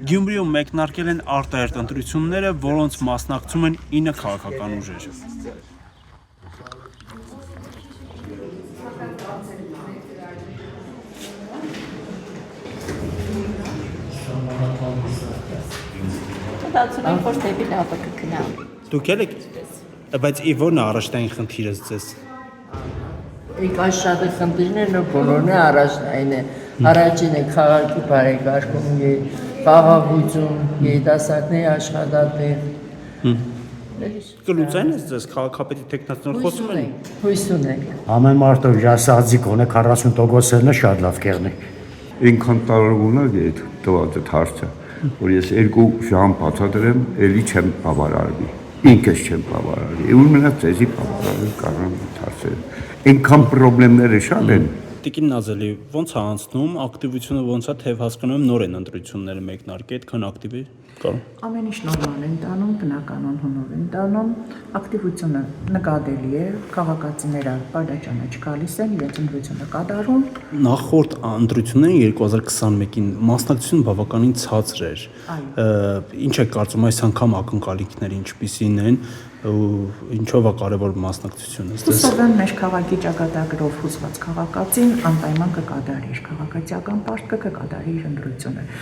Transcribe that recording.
Գյումրիում մեկնարկել են արտահերտ ընտրությունները, որոնց մասնակցում են 9 քաղաքական ուժեր։ Մտածում եմ, որ դեպի լավը կգնա։ Դուք եք, բայց ո՞րն է առաջնային խնդիրը ձեզ։ Այս շատ է խնդիրներն ու բոլորն է առաջնային է։ Առաջին է քաղաքի բարեկարգում, խաղաղություն, երիտասարդների աշխատատեղ։ Կլուծեն ես ձեզ քաղաքապետի տեխնացիոն խոսում են։ Հույս ունենք։ Ամեն մարդը ասացի կոնե 40%-ն է շատ լավ կերնի։ Ինքան տարողունա այդ տված այդ հարցը, որ ես 2 ժամ բացատրեմ, էլի չեմ բավարարվի։ Ինքս չեմ բավարարվի։ Ու մնաց էզի բավարարել կարող եմ հարցերը։ Այնքան խնդիրները շատ են։ Տիկին Նազելի, ո՞նց է անցնում, ակտիվությունը ո՞նց է, թեև հասկանում եմ նոր են ընտրությունները մեկնարկի, այդքան ակտիվ է կա։ Ամեն ինչ նորմալ են տանում, բնականon հնոր են տանում, ակտիվությունը նկատելի է, քաղաքացիները բարդաճանը չգալիս են, իրենց ընտրությունը կատարում։ Նախորդ ընտրություններին 2021-ին մասնակցությունը բավականին ցածր էր։ Ինչ եք կարծում այս անգամ ակնկալիքները ինչպիսին են ու ինչով է կարևոր մասնակցությունը։ Հուսով եմ մեր քաղաքի ճակատագրով հուսված քաղաքացին անպայման կկատարի իր քաղաքացիական պարտքը, կկատարի իր ընտրությունը։